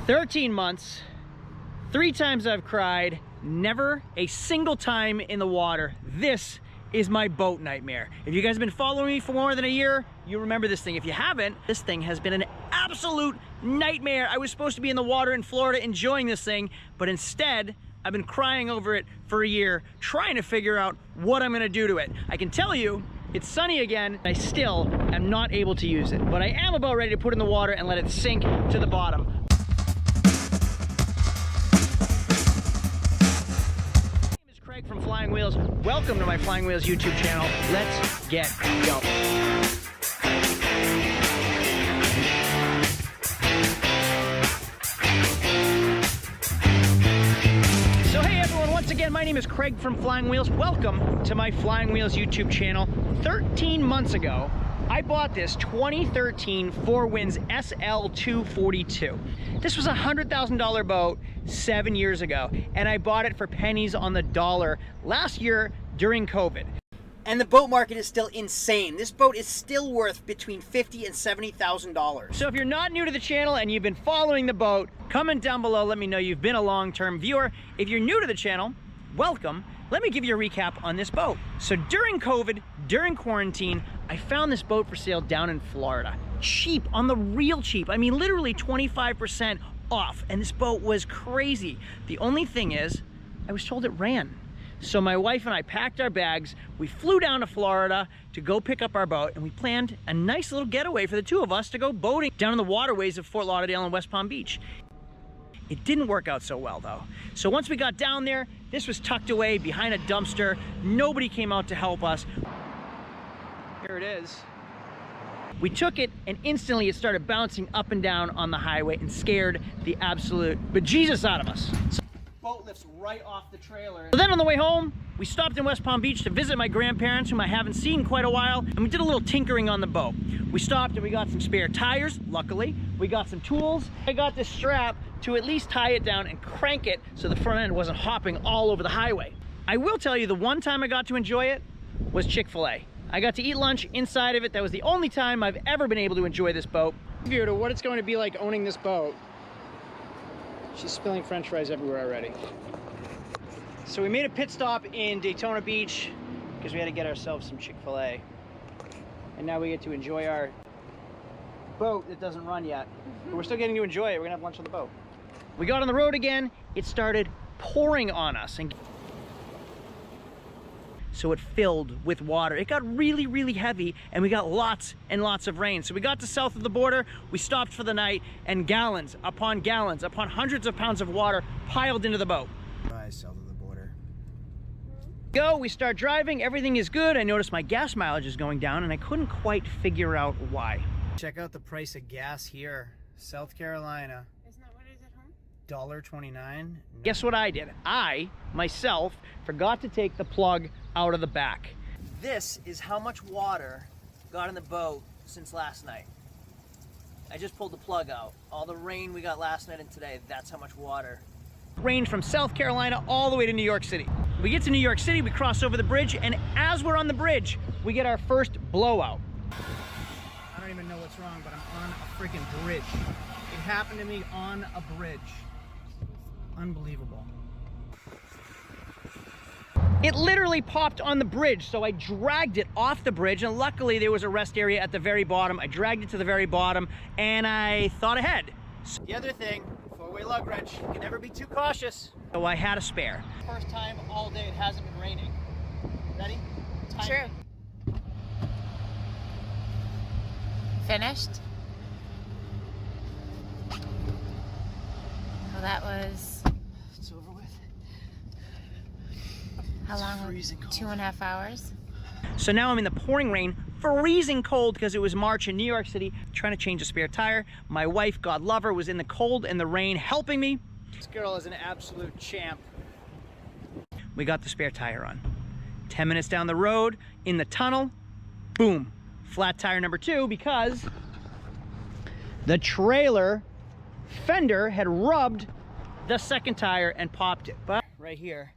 13 months, 3 times I've cried, never a single time in the water. This is my boat nightmare. If you guys have been following me for more than a year, you remember this thing. If you haven't, this thing has been an absolute nightmare. I was supposed to be in the water in Florida enjoying this thing, but instead, I've been crying over it for a year, trying to figure out what I'm gonna do to it. I can tell you, it's sunny again. I still am not able to use it, but I am about ready to put it in the water and let it sink to the bottom. My name is Craig from Flying Wheels. Welcome to my Flying Wheels YouTube channel. Let's get going. Once again, my name is Craig from Flying Wheels. Welcome to my Flying Wheels YouTube channel. 13 months ago, I bought this 2013 Four Winns SL242. This was a $100,000 boat 7 years ago, and I bought it for pennies on the dollar last year during COVID. And the boat market is still insane. This boat is still worth between $50,000 and $70,000. So if you're not new to the channel and you've been following the boat, comment down below, let me know you've been a long-term viewer. If you're new to the channel, welcome. Let me give you a recap on this boat. So during COVID, during quarantine, I found this boat for sale down in Florida. Cheap, on the real cheap. I mean, literally 25% off. And this boat was crazy. The only thing is, I was told it ran. So my wife and I packed our bags, we flew down to Florida to go pick up our boat, and we planned a nice little getaway for the two of us to go boating down in the waterways of Fort Lauderdale and West Palm Beach. It didn't work out so well though. So once we got down there, this was tucked away behind a dumpster. Nobody came out to help us. Here it is. We took it and instantly it started bouncing up and down on the highway and scared the absolute bejesus out of us. Boat lifts right off the trailer. So then on the way home, we stopped in West Palm Beach to visit my grandparents, whom I haven't seen in quite a while, and we did a little tinkering on the boat. We stopped and we got some spare tires, luckily. We got some tools. I got this strap to at least tie it down and crank it so the front end wasn't hopping all over the highway. I will tell you, the one time I got to enjoy it was Chick-fil-A. I got to eat lunch inside of it. That was the only time I've ever been able to enjoy this boat. View to what it's going to be like owning this boat. She's spilling french fries everywhere already. So we made a pit stop in Daytona Beach because we had to get ourselves some Chick-fil-A. And now we get to enjoy our boat that doesn't run yet. But we're still getting to enjoy it. We're gonna have lunch on the boat. We got on the road again. It started pouring on us. And so it filled with water. It got really, really heavy, and we got lots and lots of rain. So we got to south of the border, we stopped for the night, and gallons upon hundreds of pounds of water piled into the boat. South of the border. Go, we start driving, everything is good. I noticed my gas mileage is going down, and I couldn't quite figure out why. Check out the price of gas here, South Carolina. Isn't that what it is at home? $1.29. No. Guess what I did? I, myself, forgot to take the plug out of the back. This is how much water got in the boat since last night. I just pulled the plug out. All the rain we got last night and today, that's how much water. Rain from South Carolina all the way to New York City. We get to New York City, we cross over the bridge, and as we're on the bridge, we get our first blowout. I don't even know what's wrong, but I'm on a freaking bridge. It happened to me on a bridge. Unbelievable. It literally popped on the bridge, so I dragged it off the bridge, and luckily there was a rest area at the very bottom. I dragged it to the very bottom, and I thought ahead. So the other thing, four-way lug wrench, you can never be too cautious. So I had a spare. First time all day it hasn't been raining. Ready? Time. Sure. Finished? Well, that was... It's over with. How long? 2.5 hours? So now I'm in the pouring rain, freezing cold because it was March in New York City, trying to change a spare tire. My wife, God love her, was in the cold and the rain helping me. This girl is an absolute champ. We got the spare tire on. 10 minutes down the road, in the tunnel, boom, flat tire number 2 because the trailer fender had rubbed the second tire and popped it. But right here,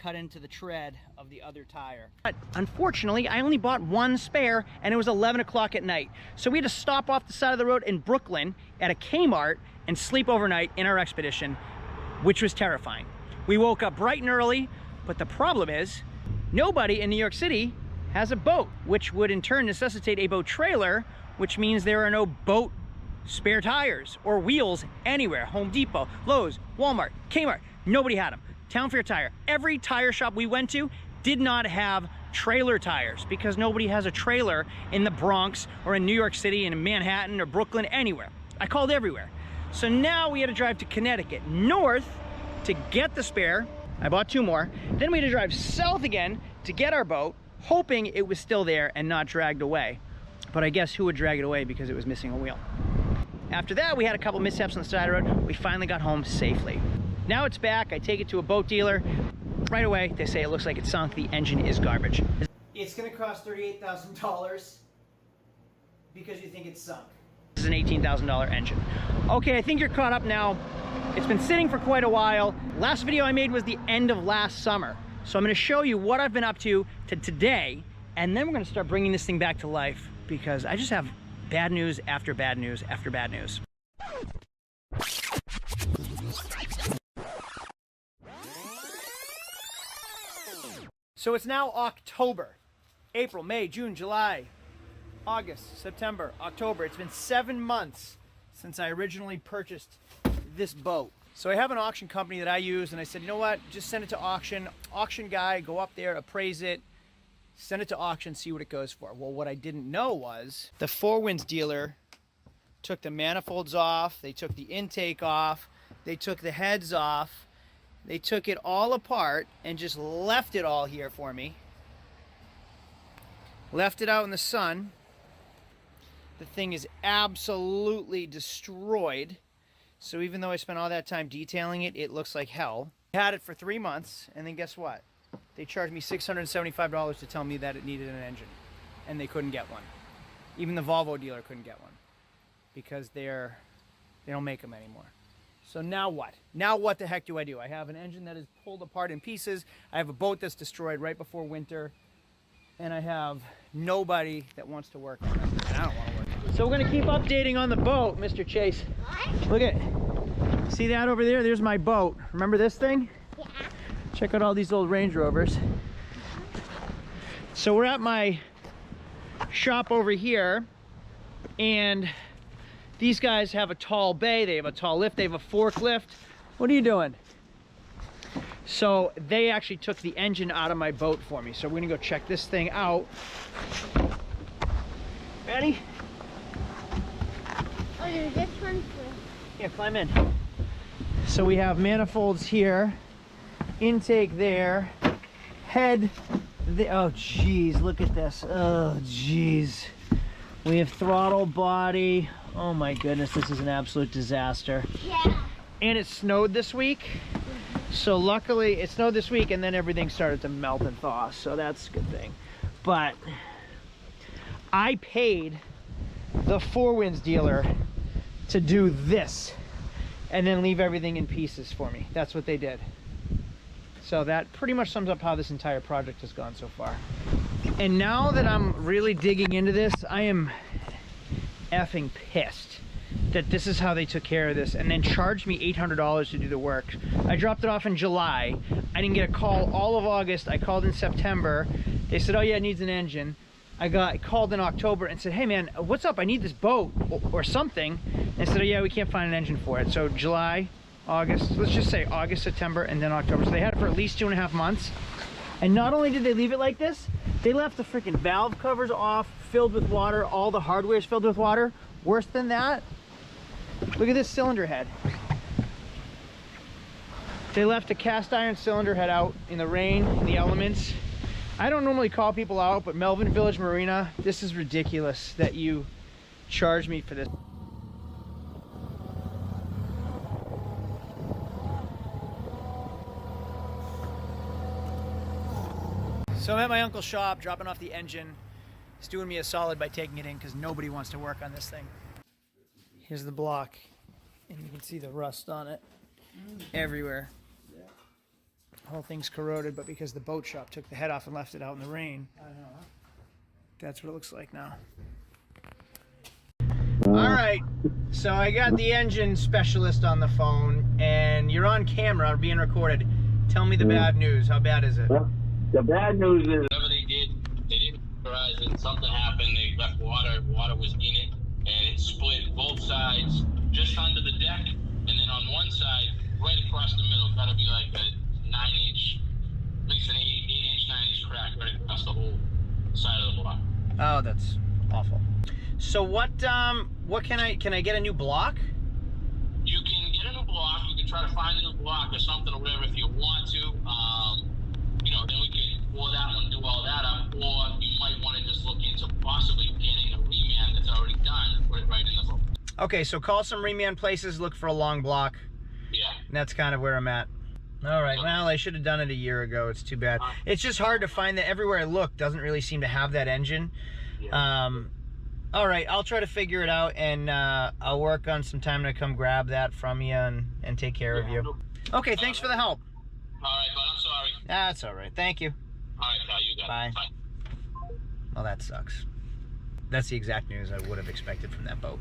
cut into the tread of the other tire. But unfortunately, I only bought one spare and it was 11 o'clock at night. So we had to stop off the side of the road in Brooklyn at a Kmart and sleep overnight in our Expedition, which was terrifying. We woke up bright and early, but the problem is nobody in New York City has a boat, which would in turn necessitate a boat trailer, which means there are no boat spare tires or wheels anywhere. Home Depot, Lowe's, Walmart, Kmart, nobody had them. Town Fair Tire, every tire shop we went to did not have trailer tires because nobody has a trailer in the Bronx or in New York City, in Manhattan or Brooklyn, anywhere. I called everywhere. So now we had to drive to Connecticut north to get the spare. I bought two more. Then we had to drive south again to get our boat, hoping it was still there and not dragged away. But I guess who would drag it away because it was missing a wheel. After that, we had a couple mishaps on the side of the road. We finally got home safely. Now it's back. I take it to a boat dealer. Right away, they say it looks like it's sunk. The engine is garbage. It's gonna cost $38,000 because you think it's sunk. This is an $18,000 engine. Okay, I think you're caught up now. It's been sitting for quite a while. Last video I made was the end of last summer. So I'm gonna show you what I've been up to today, and then we're gonna start bringing this thing back to life because I just have bad news after bad news after bad news. So it's now October. April, May, June, July, August, September, October. It's been 7 months since I originally purchased this boat. So I have an auction company that I use, and I said, you know what, just send it to auction. Auction guy, go up there, appraise it, send it to auction, see what it goes for. Well, what I didn't know was the Four Winds dealer took the manifolds off, they took the intake off, they took the heads off, they took it all apart and just left it all here for me. Left it out in the sun. The thing is absolutely destroyed. So even though I spent all that time detailing it, it looks like hell. I had it for 3 months, and then guess what? They charged me $675 to tell me that it needed an engine, and they couldn't get one. Even the Volvo dealer couldn't get one because they don't make them anymore. So now what? Now what the heck do? I have an engine that is pulled apart in pieces. I have a boat that's destroyed right before winter, and I have nobody that wants to work on it, and I don't want to work on it. So we're gonna keep updating on the boat, Mr. Chase. What? Look at, see that over there? There's my boat. Remember this thing? Yeah. Check out all these old Range Rovers. So we're at my shop over here, and these guys have a tall bay, they have a tall lift, they have a forklift. What are you doing? So they actually took the engine out of my boat for me. So we're gonna go check this thing out. Ready? Oh, there's this one too. Yeah, climb in. So we have manifolds here, intake there, head there. Oh geez, look at this. Oh geez. We have throttle body. Oh my goodness, this is an absolute disaster. Yeah. And it snowed this week. So luckily it snowed this week and then everything started to melt and thaw. So that's a good thing. But I paid the Four Winds dealer to do this and then leave everything in pieces for me. That's what they did. So that pretty much sums up how this entire project has gone so far. And now that I'm really digging into this, I am effing pissed that this is how they took care of this and then charged me $800 to do the work. I dropped it off in July. I didn't get a call all of August. I called in September. They said, oh yeah, it needs an engine. I called in October and said, hey man, what's up? I need this boat or something. And said, oh yeah, we can't find an engine for it. So July, August, let's just say August, September, and then October. So they had it for at least 2.5 months. And not only did they leave it like this, they left the freaking valve covers off, filled with water. All the hardware is filled with water. Worse than that, look at this cylinder head. They left a cast iron cylinder head out in the rain, in the elements. I don't normally call people out, but Melvin Village Marina, this is ridiculous that you charge me for this. So I'm at my uncle's shop, dropping off the engine. He's doing me a solid by taking it in because nobody wants to work on this thing. Here's the block, and you can see the rust on it everywhere. The whole thing's corroded, but because the boat shop took the head off and left it out in the rain, that's what it looks like now. All right, so I got the engine specialist on the phone, and you're on camera, being recorded. Tell me the bad news. How bad is it? The bad news is whatever they didn't authorize it. Something happened. They left water. Water was in it, and it split both sides just under the deck, and then on one side, right across the middle, gotta be like a 9-inch, at least an 8-inch, 9-inch crack right across the whole side of the block. Oh, that's awful. So what can I get a new block? You can get a new block. You can try to find a new block or something or whatever if you want to. You know, then we could pull that one, do all that up, or you might want to just look into possibly getting a reman that's already done, put it right in the boat. Okay, so call some reman places, look for a long block. Yeah. And that's kind of where I'm at. All right, well, I should have done it a year ago. It's too bad. It's just hard to find that. Everywhere I look doesn't really seem to have that engine. Yeah. All right, I'll try to figure it out, and I'll work on some time to come grab that from you and take care of you. Okay, thanks for the help. All right, but I'm sorry. That's all right. Thank you. All right, pal, you got Bye. it. Bye. Well, that sucks. That's the exact news I would have expected from that boat.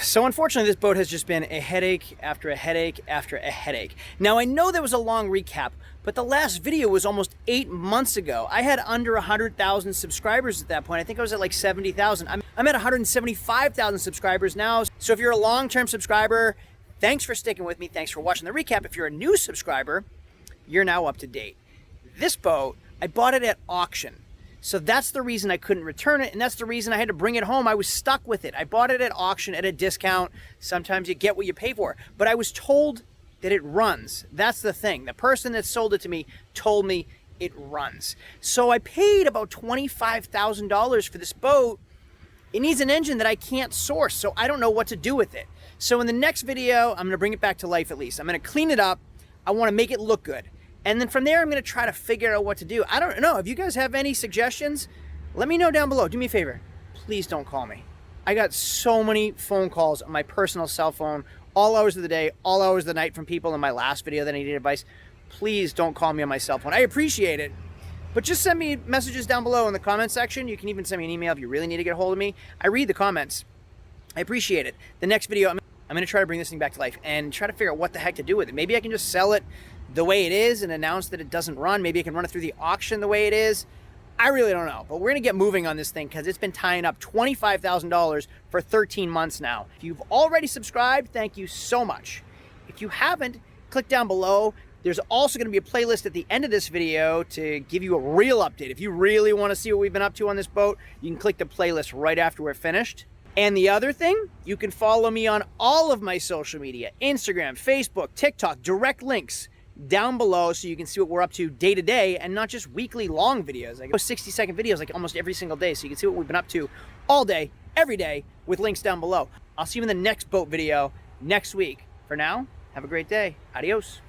So unfortunately, this boat has just been a headache after a headache after a headache. Now, I know there was a long recap, but the last video was almost 8 months ago. I had under 100,000 subscribers at that point. I think I was at like 70,000. I'm at 175,000 subscribers now. So if you're a long-term subscriber, thanks for sticking with me. Thanks for watching the recap. If you're a new subscriber, you're now up to date. This boat, I bought it at auction. So that's the reason I couldn't return it, and that's the reason I had to bring it home. I was stuck with it. I bought it at auction at a discount. Sometimes you get what you pay for. But I was told that it runs. That's the thing. The person that sold it to me told me it runs. So I paid about $25,000 for this boat. It needs an engine that I can't source, so I don't know what to do with it. So in the next video, I'm going to bring it back to life at least. I'm going to clean it up. I want to make it look good. And then from there, I'm going to try to figure out what to do. I don't know. If you guys have any suggestions, let me know down below. Do me a favor. Please don't call me. I got so many phone calls on my personal cell phone, all hours of the day, all hours of the night from people in my last video that needed advice. Please don't call me on my cell phone. I appreciate it. But just send me messages down below in the comment section. You can even send me an email if you really need to get a hold of me. I read the comments. I appreciate it. The next video, I'm going to try to bring this thing back to life and try to figure out what the heck to do with it. Maybe I can just sell it the way it is and announce that it doesn't run. Maybe I can run it through the auction the way it is. I really don't know, but we're gonna get moving on this thing because it's been tying up $25,000 for 13 months now. If you've already subscribed, thank you so much. If you haven't, click down below. There's also gonna be a playlist at the end of this video to give you a real update. If you really wanna see what we've been up to on this boat, you can click the playlist right after we're finished. And the other thing, you can follow me on all of my social media, Instagram, Facebook, TikTok, direct links down below so you can see what we're up to day to day and not just weekly long videos. I go 60-second videos like almost every single day so you can see what we've been up to all day, every day with links down below. I'll see you in the next boat video next week. For now, have a great day. Adios.